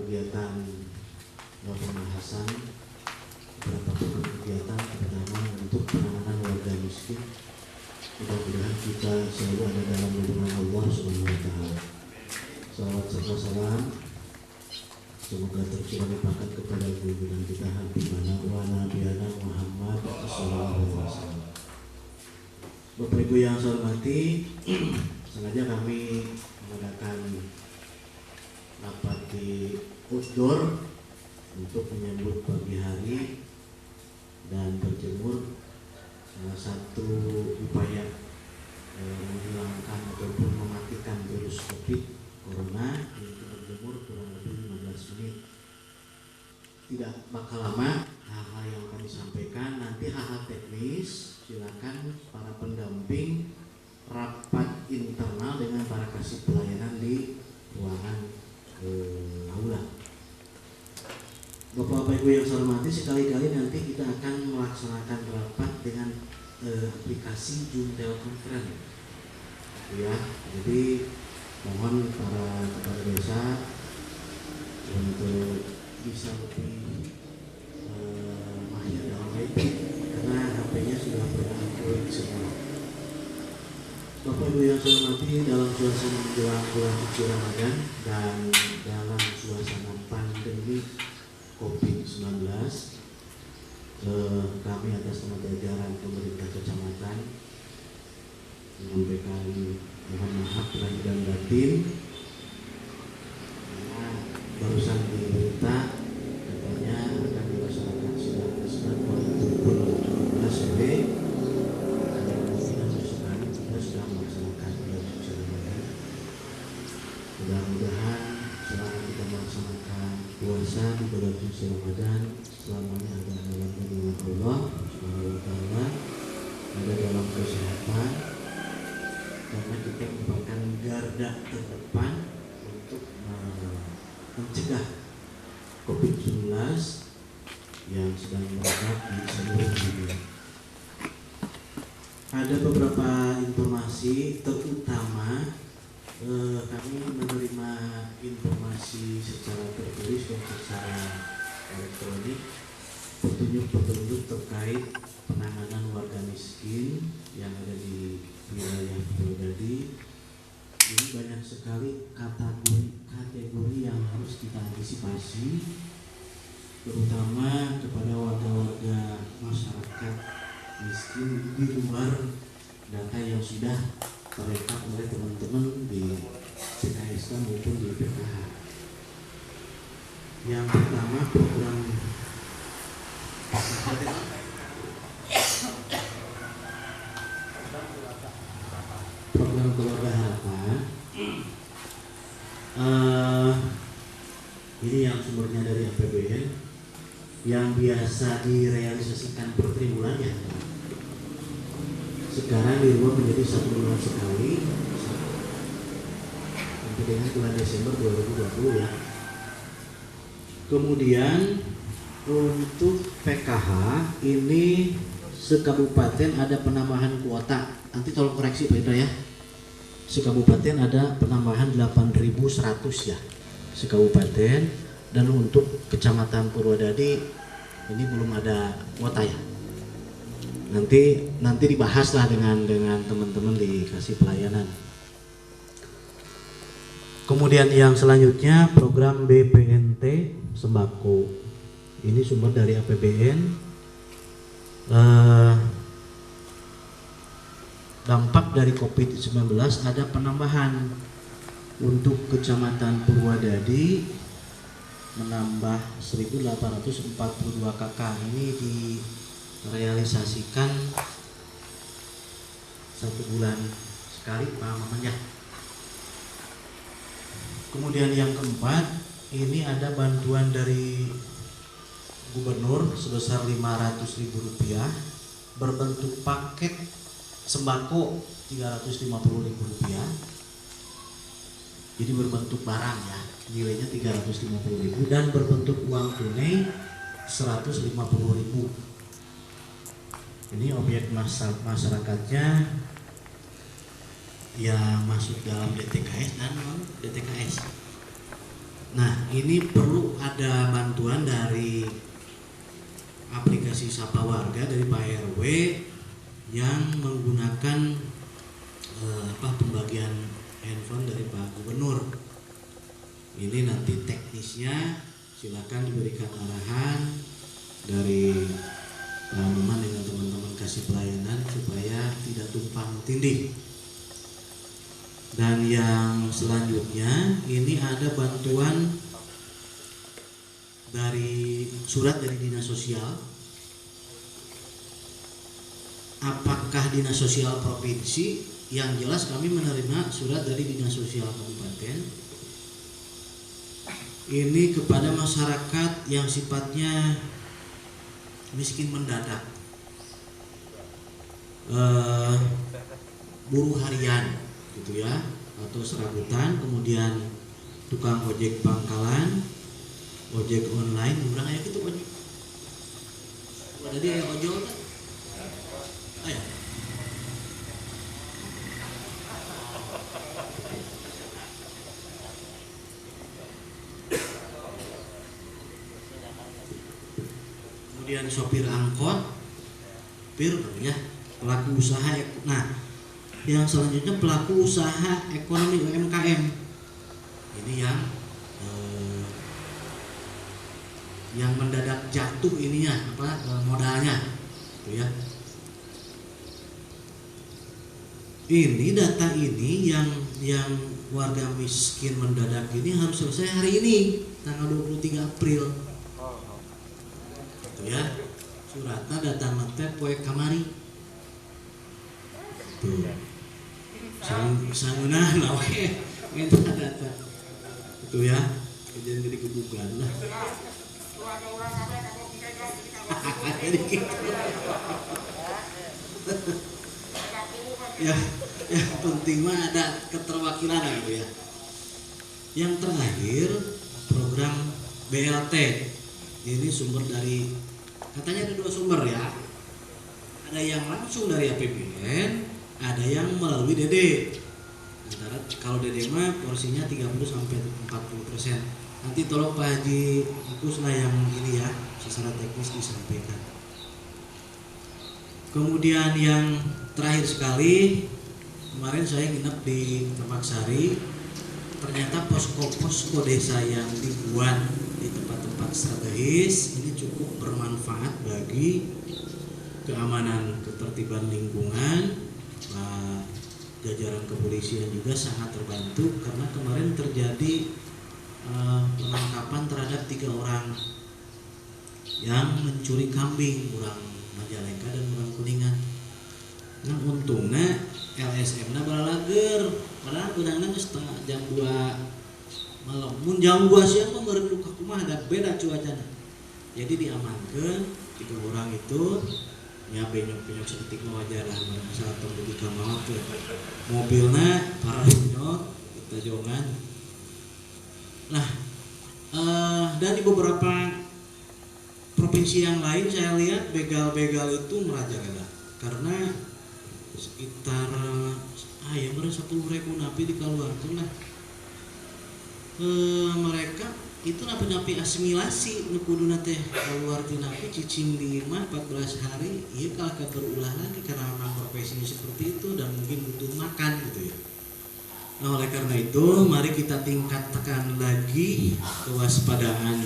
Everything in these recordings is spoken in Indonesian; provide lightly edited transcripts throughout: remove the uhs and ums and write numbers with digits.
kegiatan pembahasan beberapa kegiatan pertama untuk penanganan warga miskin. Mudah-mudahan kita selalu ada dalam lindungan Allah Subhanahu wa Ta'ala. Salawat serta salam semoga tercurah limpahkan kepada junjungan kita Habibana wa Nabiyana Muhammad sallallahu alaihi wasallam. Bapak Ibu yang saya hormati, sengaja kami mengadakan rapat di outdoor untuk menyambut pagi hari dan berjemur, salah satu upaya menghilangkan ataupun mematikan virus COVID Corona, yaitu berjemur kurang lebih 15 menit. Tidak bakal lama hal-hal yang akan disampaikan, nanti hal-hal teknis silakan para pendamping rapat internal dengan para kasih pelayanan di ruangan aula. Bapak Ibu yang saya hormati, sekali-kali nanti kita akan melaksanakan rapat dengan aplikasi Zoom teleconference. Ya, jadi mohon para kepala desa untuk bisa lebih mahir dalam IT karena HP-nya sudah berandroid semua. Bapak Ibu yang saya hormati, dalam suasana menjelang bulan suci Ramadan dan dalam suasana pandemi COVID-19, kami atas nama jajaran pemerintah kecamatan menyampaikan mohon maaf lahir dan batin karena barusan diberita katanya akan dilaksanakan sidang isbat walaupun 17 WB. Kita sudah melaksanakan bulan suci Ramadan. Mudah-mudahan selama kita melaksanakan puasa di bulan suci Ramadan selamanya ada dalam lindungan Allah Subhanahu wa Ta'ala, ada dalam kesehatan, karena kita merupakan garda terdepan untuk mencegah COVID-19 yang sedang merebak di seluruh dunia. Ada beberapa informasi, terutama kami menerima informasi secara tertulis dan secara elektronik petunjuk-petunjuk terkait penanganan warga miskin yang ada di wilayah Purwodadi. Ini banyak sekali kategori yang harus kita antisipasi, terutama kepada warga-warga masyarakat miskin di luar data yang sudah terekam oleh teman-teman di PKSK maupun di PKH. Yang pertama program keluarga harapan. Ini yang sumbernya dari APBN yang biasa direalisasikan per tribulan ya. Sekarang dirubah menjadi 1 bulan sekali sampai dengan bulan Desember 2020 ya. Kemudian untuk PKH ini sekabupaten ada penambahan kuota. Nanti tolong koreksi Pak Indra ya. Sekabupaten ada penambahan 8.100 ya sekabupaten, dan untuk kecamatan Purwodadi ini belum ada kuota ya. Nanti dibahas lah dengan teman-teman di kasih pelayanan. Kemudian yang selanjutnya program BPNT sembako. Ini sumber dari APBN. Dampak dari COVID-19 ada penambahan untuk kecamatan Purwodadi menambah 1.842 KK. Ini direalisasikan 1 bulan sekali Pak Maman ya. Kemudian yang keempat, ini ada bantuan dari Gubernur sebesar Rp500.000 berbentuk paket sembako Rp350.000. Jadi berbentuk barang ya, nilainya Rp350.000 dan berbentuk uang tunai Rp150.000. Ini objek masyarakatnya yang masuk dalam DTKS dan non DTKS. Nah, ini perlu ada bantuan dari aplikasi Sapa Warga dari Pak RW yang menggunakan pembagian handphone dari Pak Gubernur. Ini nanti teknisnya silakan diberikan arahan dari Pak Anuman dengan teman-teman kasih pelayanan supaya tidak tumpang tindih. Dan yang selanjutnya ini ada bantuan dari surat dari Dinas Sosial. Apakah Dinas Sosial Provinsi? Yang jelas kami menerima surat dari Dinas Sosial Kabupaten. Ini kepada masyarakat yang sifatnya miskin mendadak, buruh harian gitu ya, atau serabutan, kemudian tukang ojek pangkalan, ojek online, urang aya kitu ojek. Ada dia yang ojol kan? Aya. Kemudian sopir angkot, ya, pelaku usaha. Nah, yang selanjutnya pelaku usaha ekonomi UMKM. Ini yang mendadak jatuh ininya modalnya, gitu ya. Ini data ini yang warga miskin mendadak ini harus selesai hari ini, tanggal 23 April. Gitu ya. Suratnya datang teh poe kamari. Tuh. Sangunah nawe minta data. Itu ya. Kejadian jadi kebukan lah. Jadi gitu. Ya, yang penting mah ada keterwakilan gitu ya. Yang terakhir program BLT. Ini sumber dari, katanya ada 2 sumber ya. Ada yang langsung dari APBN, ada yang melalui DD. Antara kalau DD mah porsinya 30-40%. Nanti tolong Pak Haji Kusna yang ini ya, secara teknis disampaikan. Kemudian yang terakhir sekali, kemarin saya nginep di Terpaksari. Ternyata posko-posko desa yang dibuat di tempat-tempat strategis ini cukup bermanfaat bagi keamanan ketertiban lingkungan. Jajaran kepolisian juga sangat terbantu karena kemarin terjadi penangkapan terhadap 3 orang yang mencuri kambing, orang Majalengka dan orang Kuningan. Nah untungnya LSM-nya balalager, padahal benangnya setengah jam 2 malam. Mun jam 2 siang mah meureun duka kumaha ada beda cuacana. Jadi diamankan 3 orang itu ya benyok-benyok seketik wajar lah asal tembudi ka maot teh. Mobilna para benyok kita jongan. Nah, dan di beberapa provinsi yang lain saya lihat begal-begal itu merajalela karena sekitar ya merasa 10.000 napi dikeluarkan lah. Mereka itu napi-napi asimilasi nu kuduna teh keluar ti napi cicing di imah 14 hari, ieu kalaka berulah lagi karena memang profesinya seperti itu dan mungkin butuh makan gitu ya. Nah oleh karena itu mari kita tingkatkan lagi kewaspadaan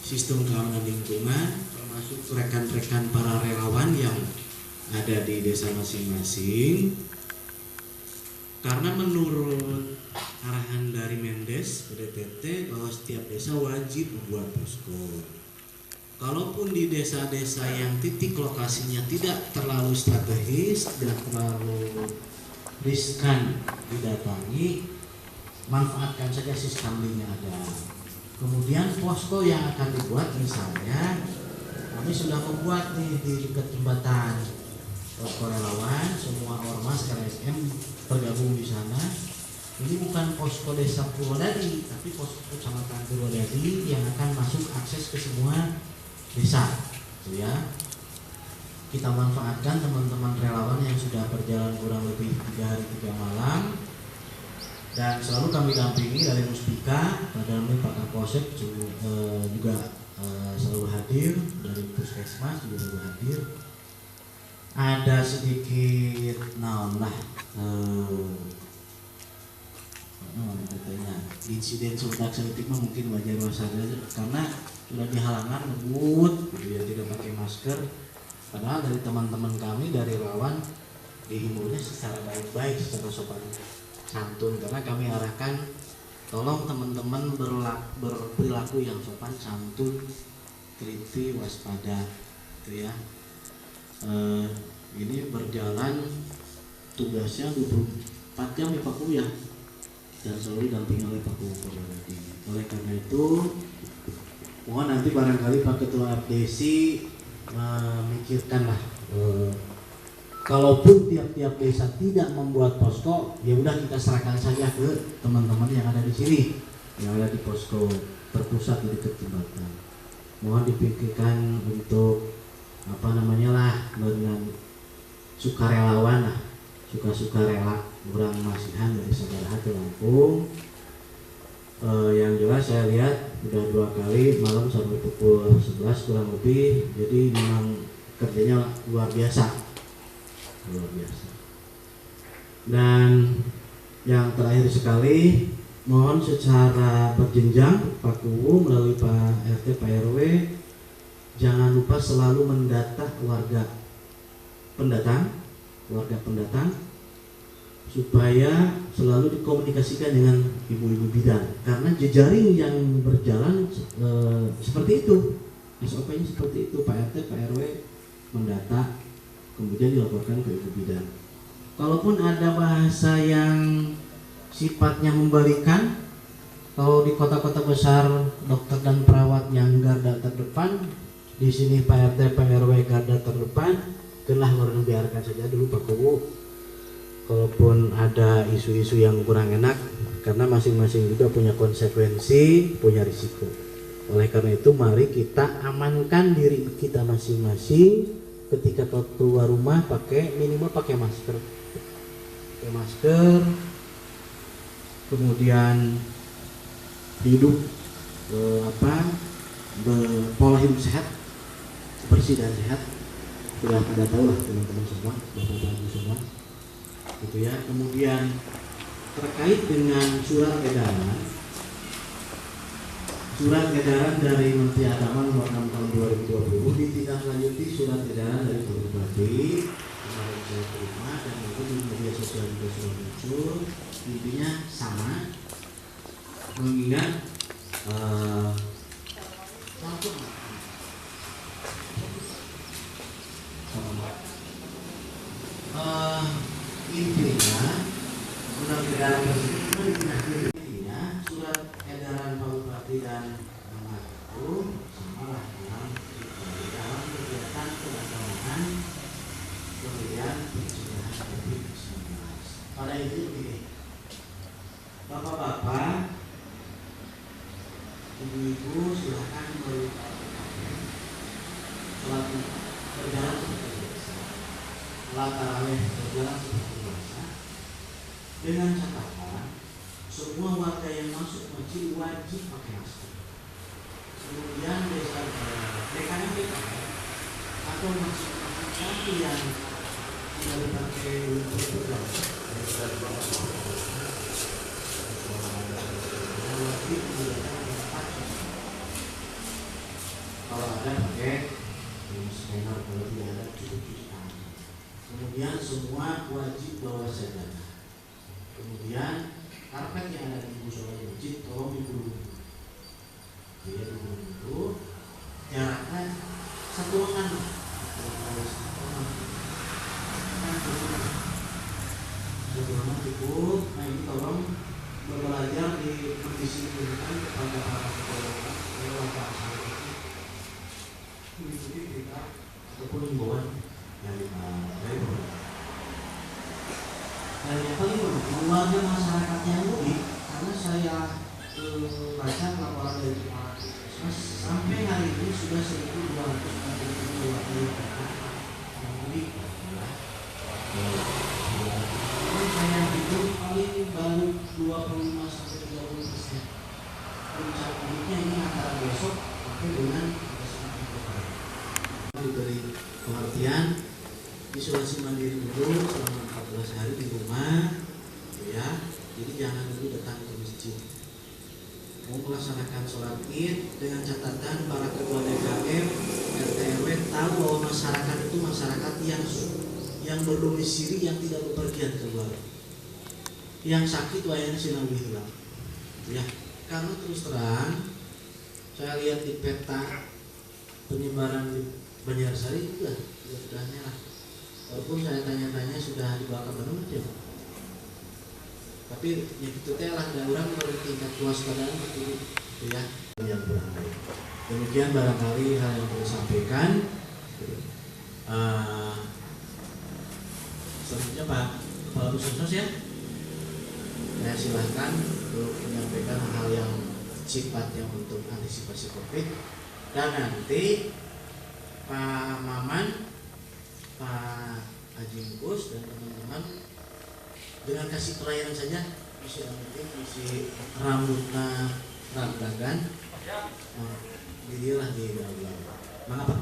sistem keamanan lingkungan, termasuk rekan-rekan para relawan yang ada di desa masing-masing. Karena menurut arahan dari Mendes PDTT bahwa setiap desa wajib membuat posko. Kalaupun di desa-desa yang titik lokasinya tidak terlalu strategis, tidak terlalu riskan didatangi, manfaatkan saja sistem yang ada. Kemudian posko yang akan dibuat, misalnya kami sudah membuat nih di dekat jembatan, posko relawan, semua ormas LSM tergabung di sana. Ini bukan posko desa Purwodadi, tapi posko kecamatan Purwodadi yang akan masuk akses ke semua desa, gitu ya. Kita manfaatkan teman-teman relawan yang sudah berjalan kurang lebih 3 hari 3 malam. dan selalu kami dampingi dari Muspika, padahal Pak Kapolsek juga selalu hadir, dari Puskesmas juga selalu hadir. Ada sedikit insiden sebutak sedetik mungkin wajar saja karena sudah di halaman ngebut gitu ya, tidak pakai masker, padahal dari teman-teman kami dari relawan dihimbaunya secara baik-baik, secara sopan santun, karena kami arahkan tolong teman-teman berperilaku yang sopan santun, teliti, waspada gitu ya. Ini berjalan tugasnya 24 jam ya Pak Ku ya, dan selalu didampingi oleh Pak Ku. Oleh karena itu mohon nanti barangkali Pak Ketua FDC memikirkanlah, kalaupun tiap-tiap desa tidak membuat posko, ya udah kita serahkan saja ke teman-teman yang ada di sini, yang ada di posko terpusat di dekat jembatan. Mohon dipikirkan untuk dengan sukarelawan lah, suka-suka rela kurang masihan dari Sabaraha ke Lampung. Yang jelas saya lihat udah 2 kali malam sampai pukul 11 kurang lebih, jadi memang kerjanya luar biasa. Dan yang terakhir sekali, mohon secara berjenjang Pak Kuwu melalui Pak RT Pak RW jangan lupa selalu mendata warga pendatang supaya selalu dikomunikasikan dengan ibu-ibu bidan, karena jejaring yang berjalan seperti itu, SOP-nya seperti itu. Pak RT, Pak RW mendata, kemudian dilaporkan ke ibu bidan. Kalaupun ada bahasa yang sifatnya membalikan, kalau di kota-kota besar dokter dan perawat yang garda terdepan, di sini Pak RT, Pak RW garda terdepan, kelah biarkan saja dulu Pak Kuwu. Kalaupun ada isu-isu yang kurang enak, karena masing-masing juga punya konsekuensi, punya risiko. Oleh karena itu mari kita amankan diri kita masing-masing. Ketika keluar rumah minimal pakai masker, kemudian hidup pola hidup sehat, bersih dan sehat. Sudah pada tahu lah teman-teman semua, bapak-bapak semua gitu ya. Kemudian terkait dengan surat edaran dari Menteri Agama nomor 6 tahun 2020 ditindaklanjuti surat edaran dari Bupati kemarin saya terima, dan itu di media sosial juga sudah muncul. Intinya sama, mengingat intinya surat edaran tersebut surat edaran Pak Bupati dan itu sama lah dalam kegiatan keagamaan kemudian pencegahan COVID-19. Pada itu begini, bapak-bapak, ibu-ibu silakan sholat berjalan seperti biasa, sholat tarawih berjalan seperti biasa, dengan catatan semua warga yang masuk masjid wajib pakai masker. Kemudian DKM atau masjid yang tidak dipakai untuk berjalan wajib menggunakan kalau ada pakai scanner, kalau tidak ada cukup cuci tangan. Kemudian semua wajib bawa sajadah. Kemudian karpet yang ada di musola masjid tolong digulung. Jadi digulung itu jaraknya 1 lengan. Cukup. Nah ini tolong belajar didisiplinkan kepada para sekolah mengikuti kita ataupun himbauan dari dan yang paling penting warga masyarakat yang mudik, karena saya baca laporan dari kepala sampai hari ini sudah 1.242 yang mudik. Saya hidup paling baru 25-30%. Puncak muliknya ini antara besok sampai dengan diberi pengertian isolasi mandiri dulu selama 14 hari di rumah, ya. Jadi jangan dulu datang ke masjid. Mau melaksanakan sholat id dengan catatan para ketua DKM, RT RW tahu bahwa masyarakat itu masyarakat yang berdomisili, yang tidak bepergian keluar. Yang sakit wayangnya sinang hilang, ya. Karena terus terang saya lihat di peta penyebaran di Banjarsari itu sudah merah. Walaupun saya tanya-tanya sudah dibawa ke Bandung aja, tapi yang itu teh lah ada orang dari tingkat kewaspadaan itu ya yang kurang baik. Demikian barangkali hal yang perlu sampaikan. Selanjutnya Pak Kepala Puskesmas ya, saya silahkan untuk menyampaikan hal yang sifatnya untuk antisipasi COVID, dan nanti Pak Maman, Pak Ajingkus dan teman-teman dengan kasih pelayanan saja, isi rambutnya, isi rambutnya ragagan, dirilah di dalam. Mengapa?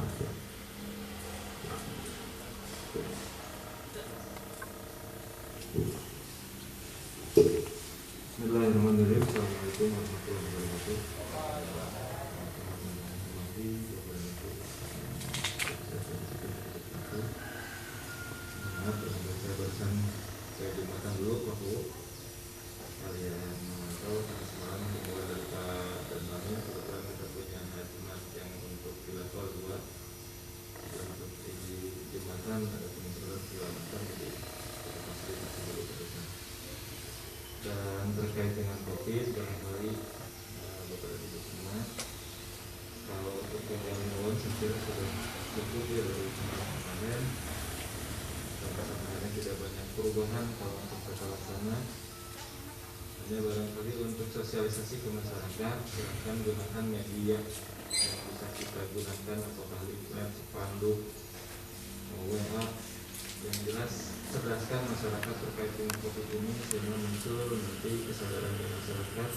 Bismillahirrahmanirrahim. Assalamualaikum warahmatullahi wabarakatuh. Saya barusan saya jumatan dulu waktu kalian memantau karena semalam dimulai dari Pak dan lainnya. Kebetulan kita punya hikmat yang untuk di level 2 dan untuk di jembatan ada teman-teman silakan, jadi kita fasilitasi dulu terusan. Dan terkait dengan COVID barangkali Bapak dan Ibu semua, kalau untuk yang lain saya kira sudah cukup ya dari kemarin. Sampai tidak banyak perubahan kalau untuk tata laksana. Hanya barangkali untuk sosialisasi ke masyarakat, silakan gunakan media yang bisa kita gunakan, apakah leaflet, spanduk, WA. Yang jelas cerdaskan masyarakat terkait dengan COVID ini sehingga muncul nanti kesadaran dari masyarakat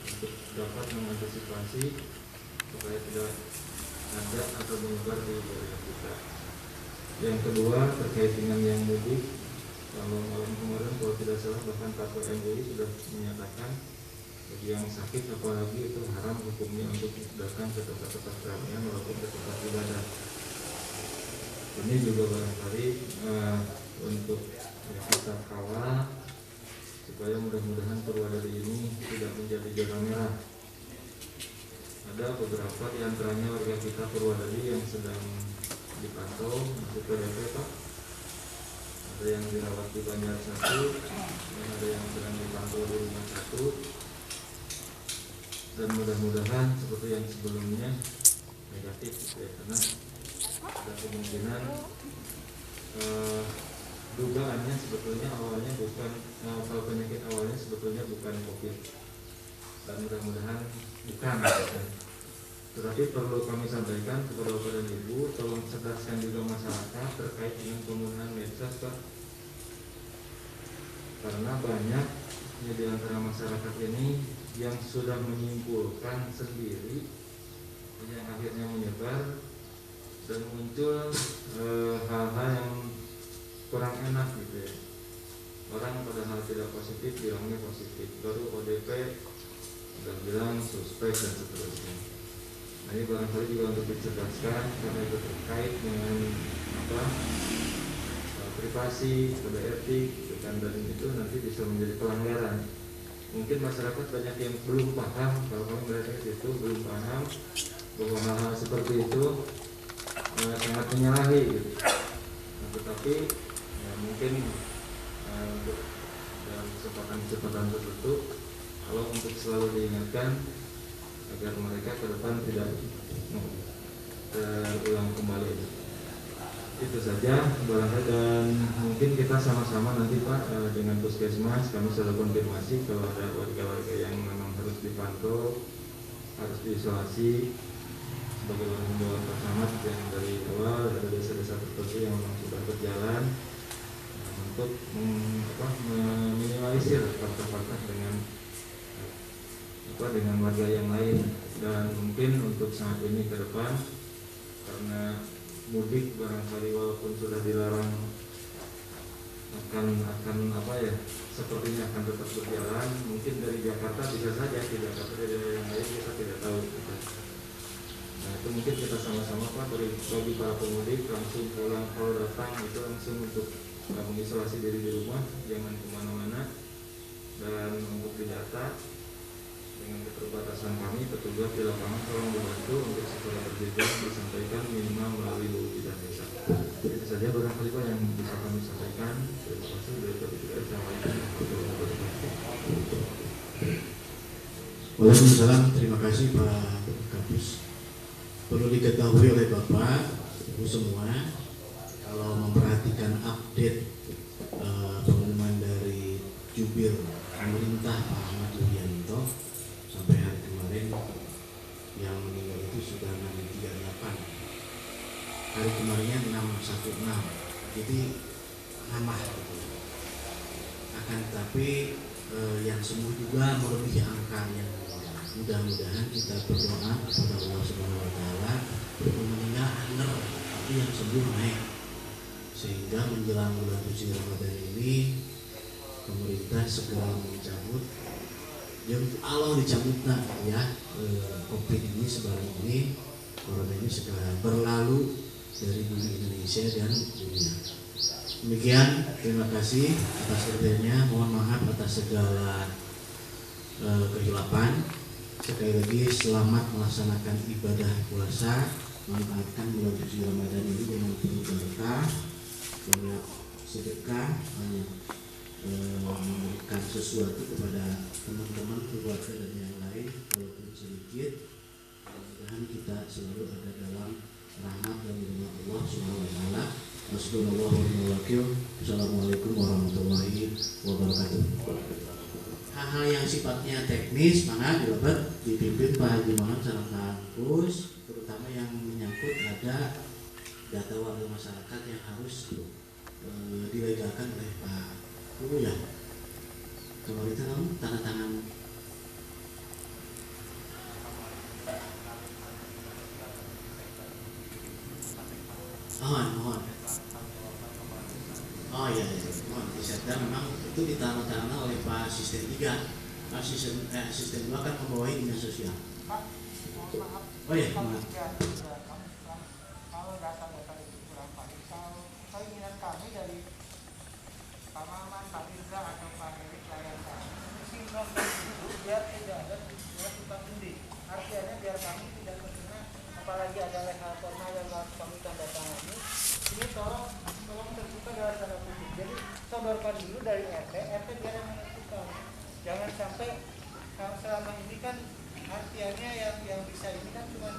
untuk dapat mengantisipasi supaya tidak ada atau menyebar di wilayah kita. Yang kedua terkait dengan yang mudik, kalau malam kemarin kalau tidak salah bahkan Fatwa MUI sudah menyatakan bagi yang sakit apalagi itu haram hukumnya untuk datang ke tempat-tempat keramaian walaupun ke tempat ibadah. Ini juga barangkali untuk kita kawal supaya mudah-mudahan Purwadadi ini tidak menjadi zona merah. Ada beberapa di antaranya warga kita Purwadadi yang sedang dipantau masuk PDP Pak. Ada yang dirawat di Banjar 1, dan ada yang sedang dipantau di rumah 1. Dan mudah-mudahan seperti yang sebelumnya negatif ya, karena ada kemungkinan dugaannya sebetulnya awalnya bukan kalau penyakit awalnya sebetulnya bukan COVID, dan mudah-mudahan bukan gitu. Tetapi perlu kami sampaikan kepada Bapak dan Ibu, tolong cerdaskan juga masyarakat terkait dengan penggunaan medsos Pak, karena banyak di antara masyarakat ini yang sudah menyimpulkan sendiri yang akhirnya menyebar dan muncul hal-hal yang kurang enak gitu ya. Orang padahal tidak positif bilangnya positif, baru ODP udah bilang suspek dan seterusnya. Nah ini barangkali juga untuk dicerdaskan karena itu terkait dengan privasi, kode etik, dan itu nanti bisa menjadi pelanggaran. Mungkin masyarakat banyak yang belum paham, kalau kami melihat itu belum paham bahwa hal-hal seperti itu sangat menyalahi gitu. Nah, tetapi ya, mungkin untuk dalam kesempatan tertentu kalau untuk selalu diingatkan agar mereka ke depan tidak terulang kembali. Itu saja barangkali, dan mungkin kita sama-sama nanti Pak dengan Puskesmas kami selalu konfirmasi kalau ada warga-warga yang memang harus dipantau, harus diisolasi. Bagaimana himbauan Pak Samad yang dari awal ada desa-desa tertentu yang memang sudah berjalan, nanti untuk meminimalisir faktor-faktor dengan warga yang lain. Dan mungkin untuk saat ini ke depan, karena mudik barangkali walaupun sudah dilarang akan sepertinya akan tetap berjalan. Mungkin dari Jakarta bisa saja, di Jakarta dari daerah yang lain kita tidak tahu. Nah itu mungkin kita sama-sama Pak, bagi para pemudik langsung pulang, kalau datang itu langsung untuk mengisolasi diri di rumah, jangan kemana-mana. Dan untuk didata dengan keterbatasan kami, petugas di lapangan tolong dibantu untuk secara berjenjang disampaikan minimal melalui UU dan desa. Itu saja barangkali Pak yang bisa kami sampaikan. Terima kasih. Dari kami tidak disampaikan. Waalaikumsalam, terima kasih Pak Kapus. Perlu diketahui oleh Bapak Ibu semua, kalau memperhatikan update pengumuman dari jubir pemerintah Pak Ahmad Yuryanto sampai hari kemarin, yang meninggal itu sudah 638. Hari kemarinnya 616. Jadi nambah gitu. Akan tetapi yang sembuh juga melebihi angka yang mudah-mudahan kita berdoa kepada Allah Subhanahu wa taala, meninggal anger tapi yang sembuh naik, sehingga menjelang bulan suci Ramadan ini pemerintah segera mencabut, yang Allah dicabut ya COVID ini, sebaran ini, corona ini segera berlalu dari bumi Indonesia dan dunia. Demikian, terima kasih atas kerjanya, mohon maaf atas segala kehilapan. Sekali lagi selamat melaksanakan ibadah puasa, manfaatkan bulan suci Ramadan ini dengan penuh berkah, banyak sedekah, banyak memberikan sesuatu kepada teman-teman, keluarga dan yang lain walaupun sedikit. Mudah-mudahan kita selalu ada dalam rahmat dan rahmat Allah Subhanahu wa taala. Assalamualaikum warahmatullahi wabarakatuh. Hal-hal yang sifatnya teknis mana dapat dipimpin Pak Haji Muhammad sareng kampus, terutama yang menyangkut ada data warga masyarakat yang harus dilegalkan oleh Pak Guru ya. Kalau itu tanda tangan mohon. Oh iya, mohon disetda memang itu ditandatangani oleh Pak Asisten 3. Asisten 2 kan membawahi dinas sosial. Pak, maaf. Oh iya, maaf. Kalau data-data itu kurang valid, kalau keinginan kami dari Pak Maman, Pak Indra atau Pak Erik klien kami, sinkronkan dulu biar tidak ada tukang undi. Artinya biar kami tidak terkena, apalagi ada legal formal yang harus kami tanda tangani. Ini tolong terbuka dalam tanda kutip. Jadi sodorkan dulu dari RT biar yang menentukan. Jangan sampai selama ini kan artiannya yang bisa ini kan cuma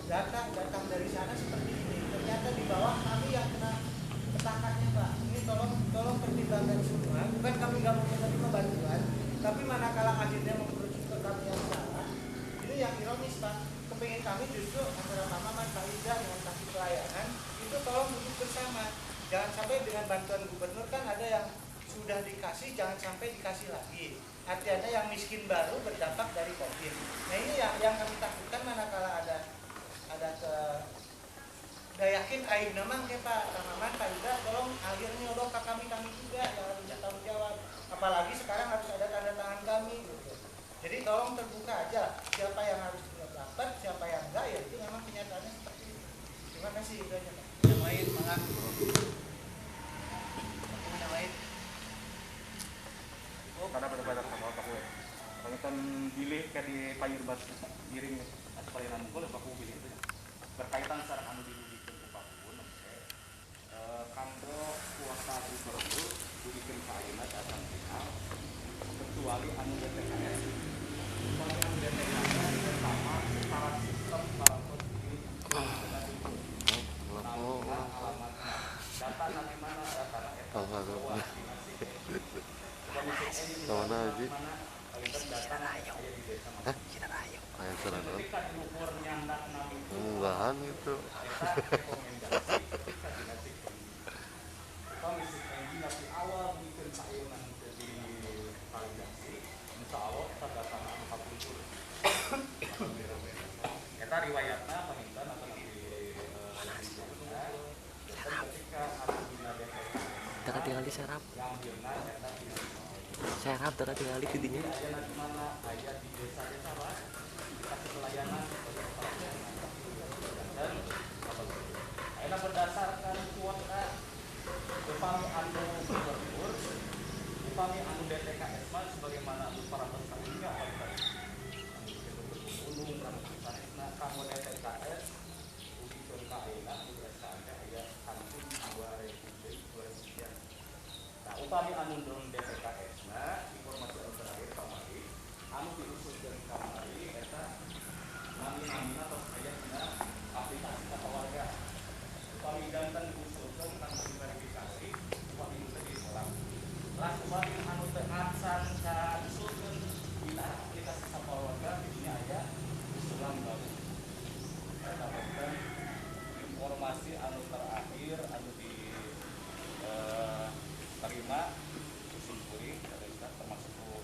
datang dari sana seperti ini. Ternyata di bawah kami yang kena petakannya Pak. Ini tolong pertimbangkan semua. Bukan kami nggak mau menerima bantuan, tapi manakala akhirnya mengerucut ke kami yang salah, ini yang ironis Pak. Kepingin kami justru antara Pak Maman, Pak Ida dengan kasih pelayanan itu tolong duduk bersama. Jangan sampai dengan bantuan gubernur kan ada yang sudah dikasih, jangan sampai dikasih lagi. Artinya yang miskin baru berdampak dari COVID. Nah ini yang kami takutkan manakala ada udah yakin air memang ya Pak Maman, Pak Ida, tolong akhirnya udah ke kami juga yang harus tanggung jawab. Apalagi sekarang harus ada tanda tangan kami gitu. Jadi tolong terbuka aja siapa yang harus dapat, siapa yang enggak, ya itu memang kenyataannya seperti itu. Terima kasih itu aja Pak. Yang lain maaf. Yang lain. Oh, karena pada kapal paku. Kalau kan pilih kayak di payur batu giring aspalinan boleh paku pilih itu. Berkaitan secara anu dirugikan ke paku kanggo kuasa gubernur dibikin kainat akan final kecuali anu DPKS. Kalau yang DPKS pertama secara sistem para prosedur alamatnya data nanti mana data Kemana Haji? Ayo serang. Munggahan itu. Komisi awal riwayatna pamintan atau di ketika anu dina DPK Teka tinggal diserap. ngambilna eta Serap teka tinggal di tidinya. aya di mana aya di desa-desa lah kasih pelayanan dan ayeuna berdasarkan kuota upami anu gubernur upami anu DTKS mah sebagaimana para peserta gunung nah kamu DTKS ugi ke ayeuna anu biasa aya kantun 2000 nah upami anu non DTKS nah informasi anu terakhir kamari anu diusulkeun kamari eta nami-namina tos aya dina aplikasi Sapa Warga upami janten diusulkeun kanggo diverifikasi upami teu diselang lah upami anu teu acan ka usulkeun dina aplikasi Sapa Warga di sini aya usulan baru eta benten informasi anu terakhir anu di terima simpuri termasuk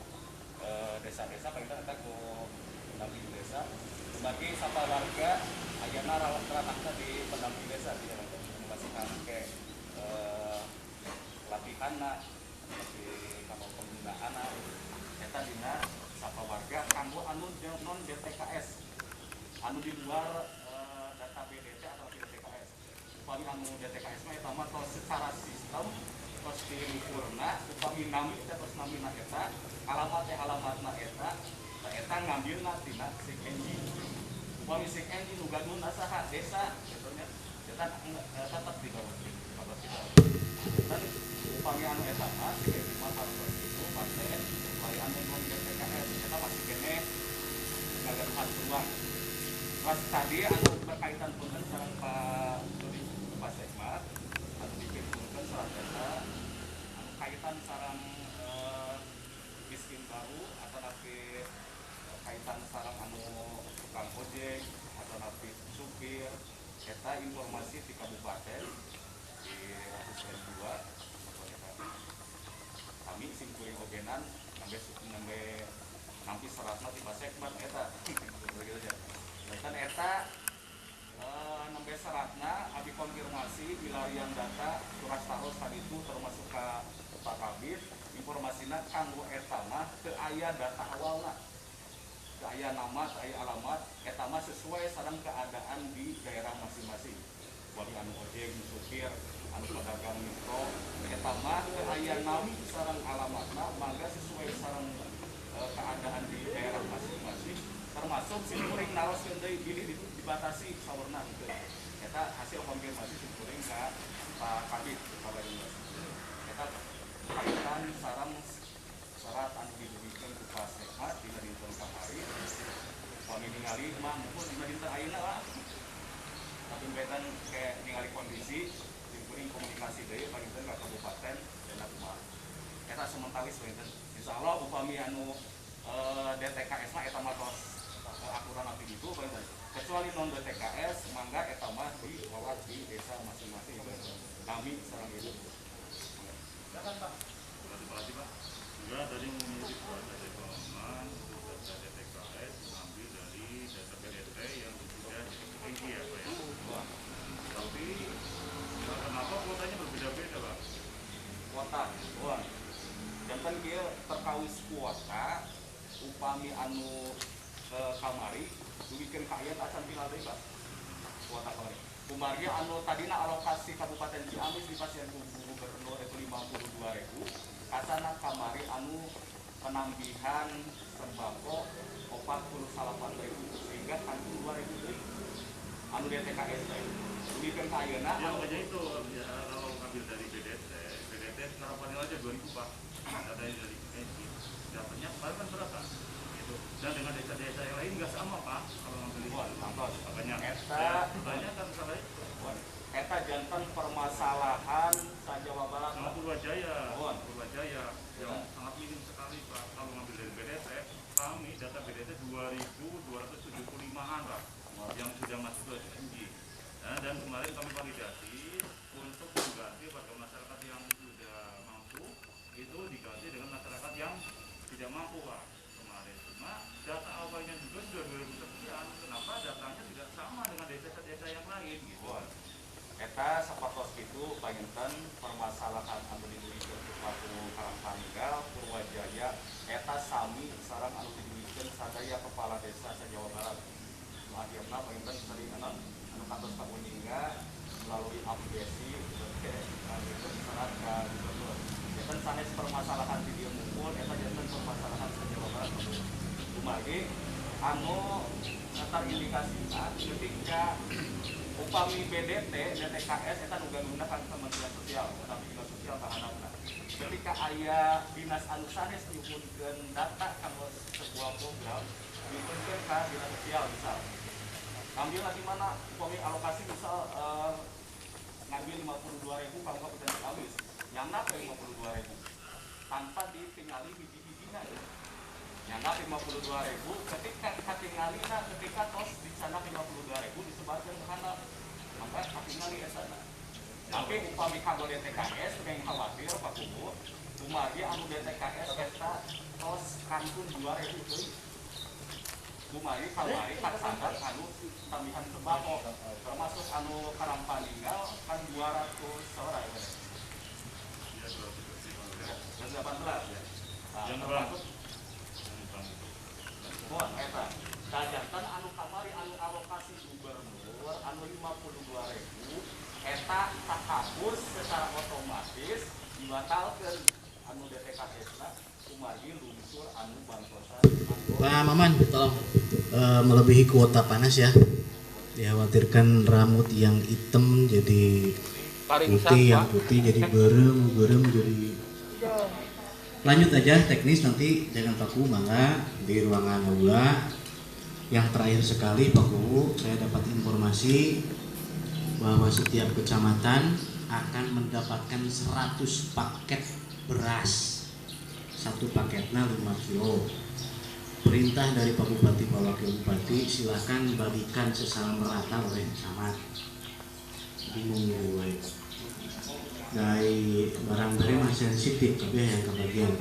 desa-desa paling kita ke pendamping desa sebagai Sapa Warga ayeuna ranahna di pendamping desa di masihkan ke pelatihanna di kanggo pembinaanna eta dina Sapa Warga kanggo anu non DTKS anu di luar data BDT atau DTKS upami anu DTKS mah eta mah secara sistem tos diukurna upami nami eta tos namina eta alamatna eta ngambilna tina SIG engine upami SIG engine nu gaduna saha desa gitu nya eta tetep di bawah dan upami anu eta mah SIG engine mah harus itu paten layanan non DTKS eta masih kene gagaduhan peluang pas tadi anu berkaitan punten sareng Pak Sekmat anu dipinturkeun sareng eta anu kaitan sareng miskin baru atau napi kaitan sareng anu tukang ojek atau napi supir eta informasi di kabupaten di Ratus 2 kami simkuring ogenan nampi seratna di Pak Sekmat eta begitu aja dan eta nembe seratna abi konfirmasi wilarian data surat taros tadi itu termasuk ke Pak Kabid informasina kanggo eta mah teu aya data awalna teu aya nama teu aya alamat eta mah sesuai sareng keadaan di daerah masing-masing bagi anu ojek supir anu pedagang mikro eta mah teu aya nama sareng alamatna mangga sesuai sareng keadaan di daerah masing-masing termasuk simkuring naroskeun deui bilih dibatasi sawerna gitu. Eta hasil konfirmasi simkuring ka Pak Kabid eta kaitan sareng syarat anu diberikan ku Pak Sekmat dina dinten kamari upami ningali mah mumpun dina dinten ayeuna lah tapi kaitan ke ningali kondisi simkuring komunikasi deui panginten ka kabupaten dina kumaha eta sementawis panginten insyaallah upami anu DTKS mah eta mah akuran api itu kecuali non DTKS mangga eta mah dibawa di desa masing-masing kami sareng itu. Silakan Pak. Terima Pak. Juga tadi memiliki kuota development data DTKS mengambil dari data BDT yang sudah tinggi ya Pak ya. Tapi kenapa kuotanya berbeda-beda Pak? Kuota, buan. Jantan kieu terkawis kuota upami anu kamari dibikeun ka aya acan tinggal deui Pak. Kuota kamari. Kumaria anu tadina alokasi Kabupaten Ciamis di pasien gubernur itu 52.000. Kasana kamari anu penambihan sembako 48.000 sehingga kantun 2.000 deui. Anu DTKS teh. Dibikeun ka ayeuna Ya makanya itu ya, kalau ngambil dari BDT harapannya aja 2.000 Pak. Datanya dari NG. Dapatnya kan berapa? Dan dengan desa-desa yang lain nggak sama Pak kalau ngambil itu. Makanya saya kan salah itu. Eta jantan permasalahan Jawa Barat sama Purwajaya yang sangat minim sekali Pak kalau ngambil dari BDT kami data BDT 2.275an Pak yang sudah masuk ke SNG dan kemarin kami validasi untuk mengganti pada masyarakat yang sudah mampu itu diganti dengan masyarakat yang tidak mampu Pak kemarin. Nah, data awalnya juga sudah 2000 sekian, kenapa datanya tidak sama dengan desa-desa yang lain gitu? Eta sapatos itu panginten permasalahan anu didudukeun ku Patu Karangpaninggal, Purwajaya, eta sami sareng anu didudukeun sadaya kepala desa se-Jawa Barat. Nu akhirna panginten sering anu kantos ka Kuninga melalui aplikasi itu serat ka gubernur. Eta sanes permasalahan di dieu mungkul, eta janten permasalahan se-Jawa Barat. Kumaha anu terindikasikan ketika upami BDT, DTKS eta nu gabungna kan Kementerian Sosial, Dinas Sosial kahanapna. Ketika aya dinas anu sanes nyuhunkeun data kanggo sebuah program, nyuhunkeun ka Dinas Sosial misal. Ngambil di mana upami alokasi misal ngambil 52.000 kanggo Kabupaten Ciamis, nyangna ke 52.000 tanpa ditingali hiji-hijina. Nyangna 52.000 ketika katingalina ketika tos di sana 52.000 disebarkan ke handap maka katingali esana. Tapi upami kanggo DTKS yang khawatir Pak Kubu kumari anu DTKS eta tos kantun 2.000 teuing. Kumari kamari katsadar anu tambihan sembako termasuk anu Karangpaninggal kan 200 saudara ya. Iya 200 18 ya. Yang termasuk eta kajantan anu kamari anu alokasi gubernur anu 52.000 eta takapus secara otomatis dibatalkeun anu DTKS-na kumari lungsur anu bantosan. Pak Maman, tolong melebihi kuota panas ya. Dikhawatirkan rambut yang hitam jadi putih, yang putih jadi berem jadi. Lanjut aja teknis, nanti jangan paku mangga di ruangan aula. Yang terakhir sekali Paku, saya dapat informasi bahwa setiap kecamatan akan mendapatkan 100 paket beras. Satu paketnya 5 kilo. Perintah dari Pak Bupati, Pak Wakil Bupati, silahkan bagikan secara merata oleh camat. Bingung gue. Dari barang-barang masih sensitif tapi yang kebagian.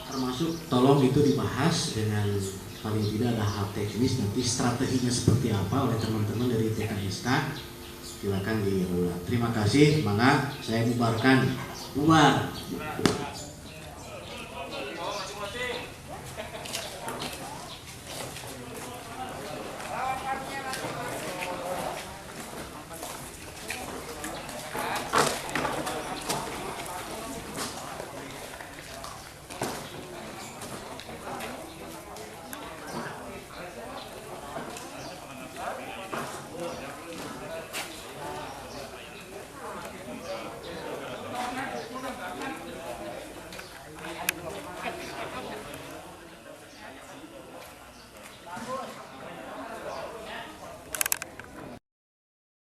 Termasuk tolong itu dibahas dengan paling tidak ada hal teknis, nanti strateginya seperti apa oleh teman-teman dari TKSK. Silakan diulang. Terima kasih. Semangat. Saya bubarkan. Bubar.